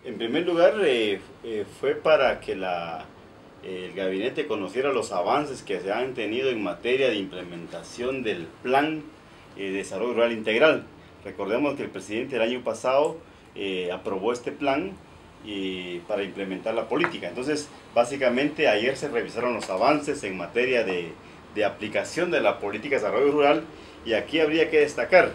En primer lugar, fue para que el gabinete conociera los avances que se han tenido en materia de implementación del Plan de Desarrollo Rural Integral. Recordemos que el presidente el año pasado aprobó este plan para implementar la política. Entonces, básicamente ayer se revisaron los avances en materia de aplicación de la política de desarrollo rural, y aquí habría que destacar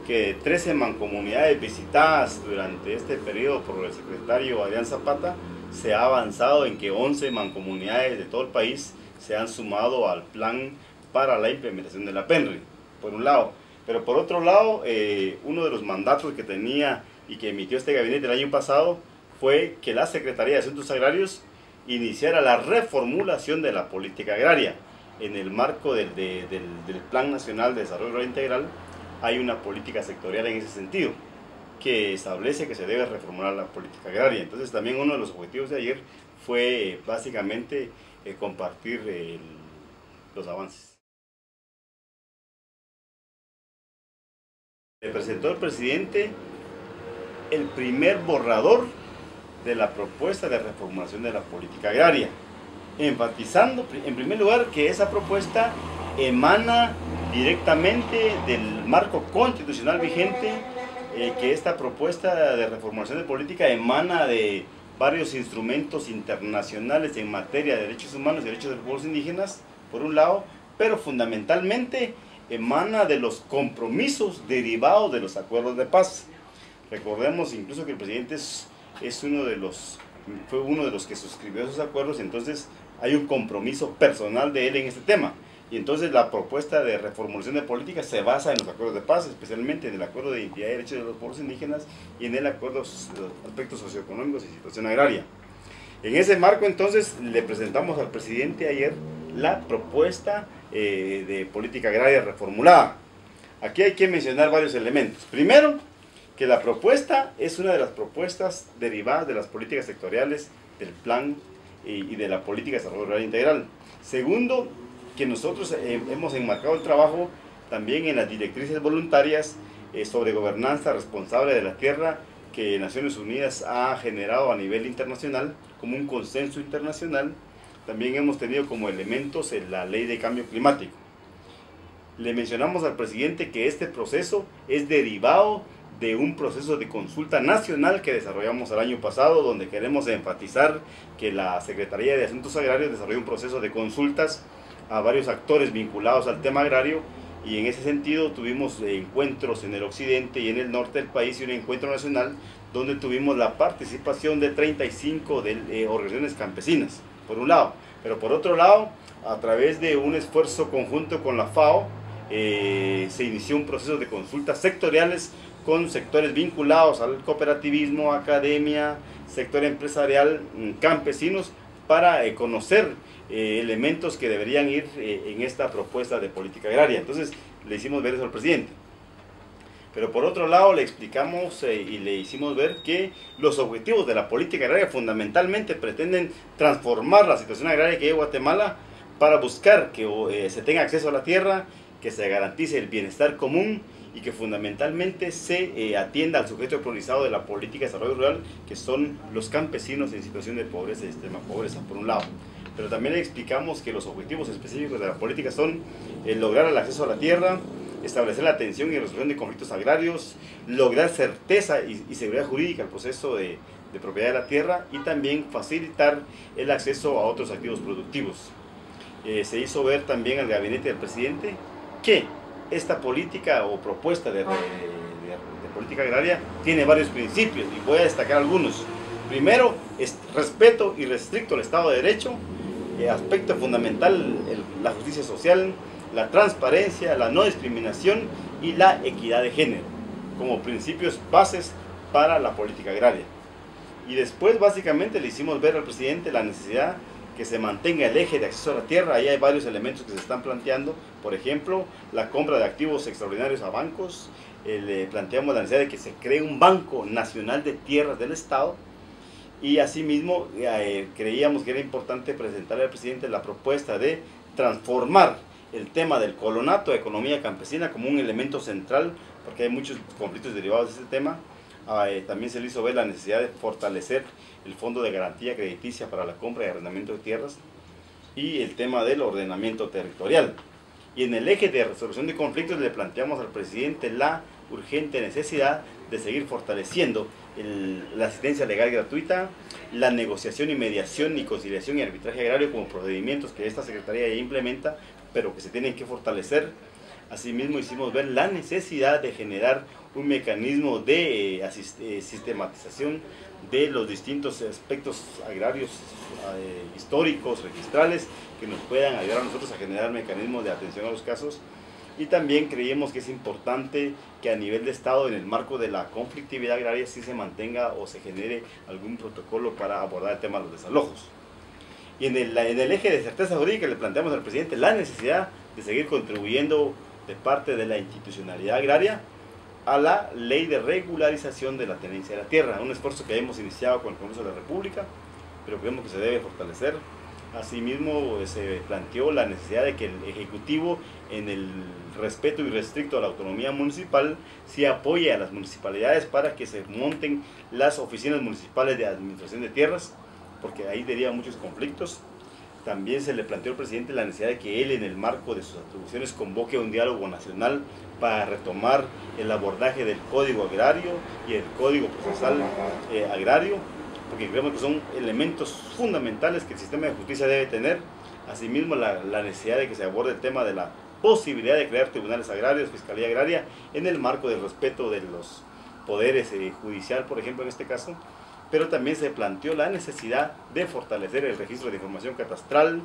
que 13 mancomunidades visitadas durante este periodo por el secretario Adrián Zapata, se ha avanzado en que 11 mancomunidades de todo el país se han sumado al plan para la implementación de la PENRE, por un lado. Pero por otro lado, uno de los mandatos que tenía y que emitió este gabinete el año pasado fue que la Secretaría de Asuntos Agrarios iniciara la reformulación de la política agraria. En el marco del Plan Nacional de Desarrollo Rural Integral hay una política sectorial en ese sentido, que establece que se debe reformular la política agraria. Entonces también uno de los objetivos de ayer fue básicamente compartir los avances. Le presentó el presidente el primer borrador de la propuesta de reformulación de la política agraria, enfatizando en primer lugar que esa propuesta emana directamente del marco constitucional vigente, que esta propuesta de reformulación de política emana de varios instrumentos internacionales en materia de derechos humanos y derechos de los pueblos indígenas, por un lado, pero fundamentalmente emana de los compromisos derivados de los acuerdos de paz. Recordemos incluso que el presidente fue uno de los que suscribió esos acuerdos, entonces hay un compromiso personal de él en este tema. Y entonces la propuesta de reformulación de política se basa en los acuerdos de paz, especialmente en el acuerdo de identidad y derechos de los pueblos indígenas y en el acuerdo de los aspectos socioeconómicos y situación agraria. En ese marco entonces le presentamos al presidente ayer la propuesta de política agraria reformulada. Aquí hay que mencionar varios elementos. Primero, que la propuesta es una de las propuestas derivadas de las políticas sectoriales del plan y de la política de desarrollo rural integral. Segundo, que nosotros hemos enmarcado el trabajo también en las directrices voluntarias sobre gobernanza responsable de la tierra que Naciones Unidas ha generado a nivel internacional como un consenso internacional. También hemos tenido como elementos la ley de cambio climático. Le mencionamos al presidente que este proceso es derivado de un proceso de consulta nacional que desarrollamos el año pasado, donde queremos enfatizar que la Secretaría de Asuntos Agrarios desarrolló un proceso de consultas a varios actores vinculados al tema agrario, y en ese sentido tuvimos encuentros en el occidente y en el norte del país, y un encuentro nacional donde tuvimos la participación de 35 organizaciones campesinas, por un lado, pero por otro lado, a través de un esfuerzo conjunto con la FAO, se inició un proceso de consultas sectoriales con sectores vinculados al cooperativismo, academia, sector empresarial, campesinos, para conocer elementos que deberían ir en esta propuesta de política agraria. Entonces le hicimos ver eso al presidente. Pero por otro lado le explicamos y le hicimos ver que los objetivos de la política agraria fundamentalmente pretenden transformar la situación agraria que hay en Guatemala para buscar que se tenga acceso a la tierra, que se garantice el bienestar común y que fundamentalmente se atienda al sujeto priorizado de la política de desarrollo rural, que son los campesinos en situación de pobreza y extrema pobreza, por un lado. Pero también le explicamos que los objetivos específicos de la política son lograr el acceso a la tierra, establecer la atención y resolución de conflictos agrarios, lograr certeza y seguridad jurídica al proceso de propiedad de la tierra, y también facilitar el acceso a otros activos productivos. Se hizo ver también al gabinete del presidente que esta política o propuesta de política agraria tiene varios principios, y voy a destacar algunos. Primero, es respeto irrestricto al Estado de Derecho, aspecto fundamental, la justicia social, la transparencia, la no discriminación y la equidad de género, como principios bases para la política agraria. Y después básicamente le hicimos ver al presidente la necesidad que se mantenga el eje de acceso a la tierra. Ahí hay varios elementos que se están planteando, por ejemplo, la compra de activos extraordinarios a bancos. Le planteamos la necesidad de que se cree un Banco Nacional de Tierras del Estado, y asimismo creíamos que era importante presentarle al presidente la propuesta de transformar el tema del colonato de economía campesina como un elemento central, porque hay muchos conflictos derivados de ese tema, También se le hizo ver la necesidad de fortalecer el fondo de garantía crediticia para la compra y arrendamiento de tierras y el tema del ordenamiento territorial. Y en el eje de resolución de conflictos le planteamos al presidente la urgente necesidad de seguir fortaleciendo la asistencia legal gratuita, la negociación y mediación y conciliación y arbitraje agrario como procedimientos que esta Secretaría ya implementa, pero que se tienen que fortalecer. Asimismo hicimos ver la necesidad de generar un mecanismo de sistematización de los distintos aspectos agrarios históricos, registrales, que nos puedan ayudar a nosotros a generar mecanismos de atención a los casos. Y también creíamos que es importante que a nivel de Estado, en el marco de la conflictividad agraria, sí se mantenga o se genere algún protocolo para abordar el tema de los desalojos. Y en el eje de certeza jurídica le planteamos al presidente la necesidad de seguir contribuyendo de parte de la institucionalidad agraria a la ley de regularización de la tenencia de la tierra, un esfuerzo que hemos iniciado con el Congreso de la República, pero creemos que se debe fortalecer. Asimismo, se planteó la necesidad de que el Ejecutivo, en el respeto irrestricto a la autonomía municipal, sí apoye a las municipalidades para que se monten las oficinas municipales de administración de tierras, porque ahí derivan muchos conflictos. También se le planteó al presidente la necesidad de que él, en el marco de sus atribuciones, convoque un diálogo nacional para retomar el abordaje del Código Agrario y el Código Procesal Agrario, porque creemos que son elementos fundamentales que el sistema de justicia debe tener. Asimismo, la necesidad de que se aborde el tema de la posibilidad de crear tribunales agrarios, fiscalía agraria, en el marco del respeto de los poderes judicial, por ejemplo, en este caso. Pero también se planteó la necesidad de fortalecer el registro de información catastral,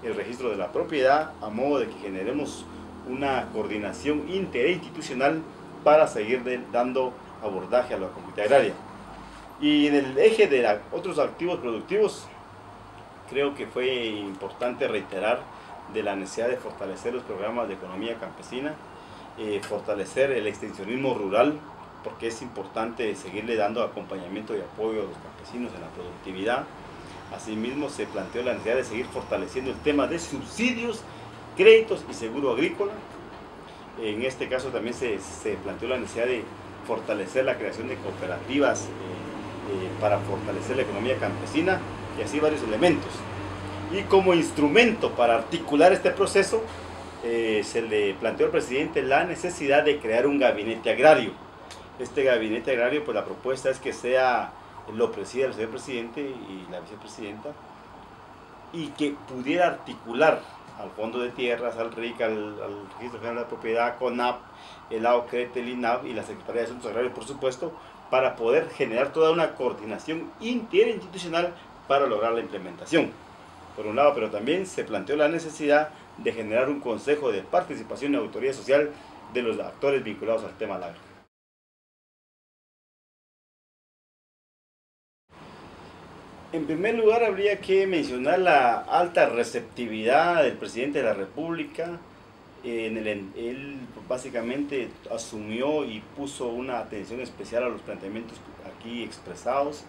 el registro de la propiedad, a modo de que generemos una coordinación interinstitucional para seguir dando abordaje a la conflictividad agraria. Y en el eje de otros activos productivos, creo que fue importante reiterar de la necesidad de fortalecer los programas de economía campesina, fortalecer el extensionismo rural, porque es importante seguirle dando acompañamiento y apoyo a los campesinos en la productividad. Asimismo, se planteó la necesidad de seguir fortaleciendo el tema de subsidios, créditos y seguro agrícola. En este caso también se planteó la necesidad de fortalecer la creación de cooperativas para fortalecer la economía campesina y así varios elementos. Y como instrumento para articular este proceso, se le planteó al presidente la necesidad de crear un gabinete agrario. Este gabinete agrario, pues la propuesta es que lo presida el señor presidente y la vicepresidenta, y que pudiera articular al Fondo de Tierras, al RIC, al Registro General de la Propiedad, CONAP, el AOCRET, el INAV y la Secretaría de Asuntos Agrarios, por supuesto, para poder generar toda una coordinación interinstitucional para lograr la implementación. Por un lado, pero también se planteó la necesidad de generar un consejo de participación y autoría social de los actores vinculados al tema del agro. En primer lugar, habría que mencionar la alta receptividad del presidente de la República. Él básicamente asumió y puso una atención especial a los planteamientos aquí expresados.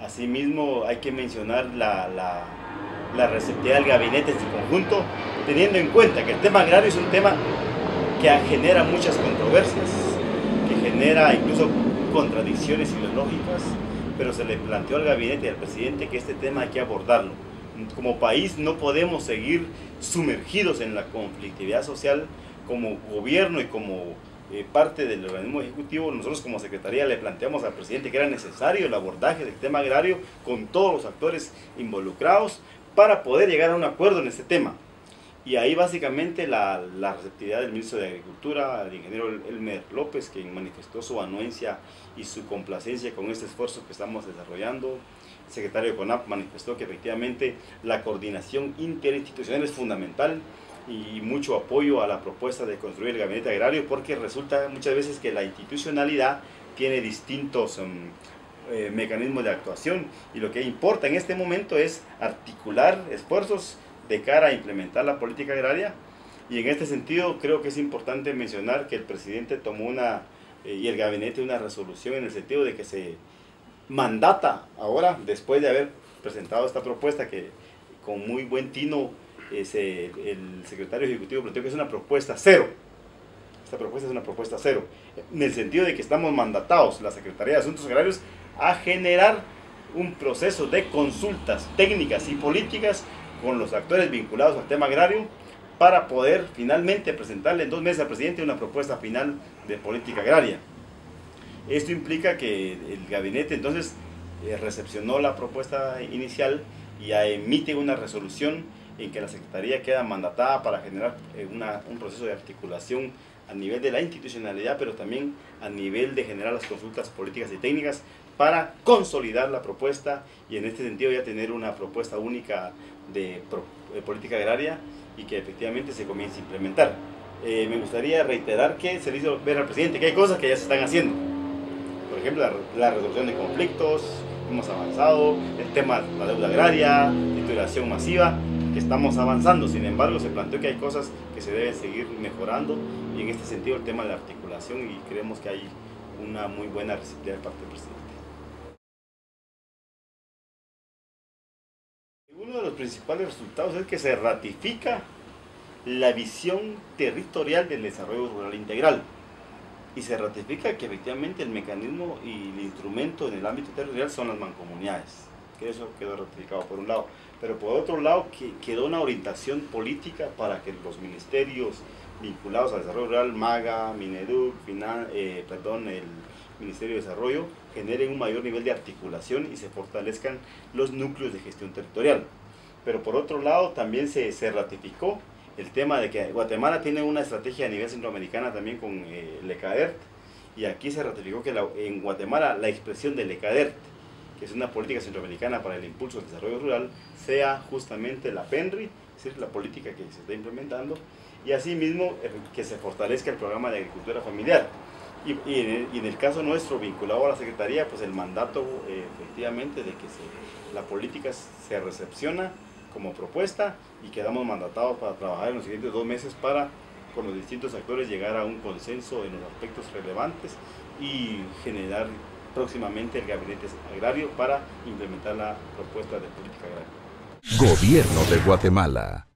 Asimismo, hay que mencionar la receptividad del gabinete en su conjunto, teniendo en cuenta que el tema agrario es un tema que genera muchas controversias, que genera incluso contradicciones ideológicas, pero se le planteó al gabinete y al presidente que este tema hay que abordarlo. Como país no podemos seguir sumergidos en la conflictividad social. Como gobierno y como parte del organismo ejecutivo, nosotros como Secretaría le planteamos al presidente que era necesario el abordaje del tema agrario con todos los actores involucrados para poder llegar a un acuerdo en este tema. Y ahí básicamente la receptividad del ministro de Agricultura, el ingeniero Elmer López, quien manifestó su anuencia y su complacencia con este esfuerzo que estamos desarrollando. El secretario de CONAP manifestó que efectivamente la coordinación interinstitucional es fundamental y mucho apoyo a la propuesta de construir el gabinete agrario, porque resulta muchas veces que la institucionalidad tiene distintos mecanismos de actuación y lo que importa en este momento es articular esfuerzos de cara a implementar la política agraria. Y en este sentido creo que es importante mencionar que el presidente tomó y el gabinete una resolución en el sentido de que se mandata ahora, después de haber presentado esta propuesta que con muy buen tino el secretario ejecutivo planteó que es una propuesta cero. esta propuesta es una propuesta cero, en el sentido de que estamos mandatados, la Secretaría de Asuntos Agrarios, a generar un proceso de consultas técnicas y políticas con los actores vinculados al tema agrario para poder finalmente presentarle en 2 meses al presidente una propuesta final de política agraria. Esto implica que el gabinete entonces recepcionó la propuesta inicial y emite una resolución en que la Secretaría queda mandatada para generar un proceso de articulación a nivel de la institucionalidad, pero también a nivel de generar las consultas políticas y técnicas para consolidar la propuesta y en este sentido ya tener una propuesta única de política agraria y que efectivamente se comience a implementar. Me gustaría reiterar que se le hizo ver al presidente que hay cosas que ya se están haciendo. Por ejemplo, la resolución de conflictos, hemos avanzado, el tema de la deuda agraria, titulación masiva, que estamos avanzando. Sin embargo, se planteó que hay cosas que se deben seguir mejorando y en este sentido el tema de la articulación y creemos que hay una muy buena receptividad de parte del presidente. Uno de los principales resultados es que se ratifica la visión territorial del desarrollo rural integral y se ratifica que efectivamente el mecanismo y el instrumento en el ámbito territorial son las mancomunidades, que eso quedó ratificado por un lado, pero por otro lado quedó una orientación política para que los ministerios vinculados al desarrollo rural, MAGA, Mineduc, el Ministerio de Desarrollo, generen un mayor nivel de articulación y se fortalezcan los núcleos de gestión territorial. Pero por otro lado también se ratificó el tema de que Guatemala tiene una estrategia a nivel centroamericana también con el ECADERT, y aquí se ratificó que en Guatemala la expresión del ECADERT, que es una política centroamericana para el impulso del desarrollo rural, sea justamente la PENRI, es decir, la política que se está implementando, y asimismo que se fortalezca el programa de agricultura familiar. Y en el caso nuestro, vinculado a la Secretaría, pues el mandato efectivamente de que la política se recepciona como propuesta y quedamos mandatados para trabajar en los siguientes 2 meses para, con los distintos actores, llegar a un consenso en los aspectos relevantes y generar próximamente el gabinete agrario para implementar la propuesta de política agraria. Gobierno de Guatemala.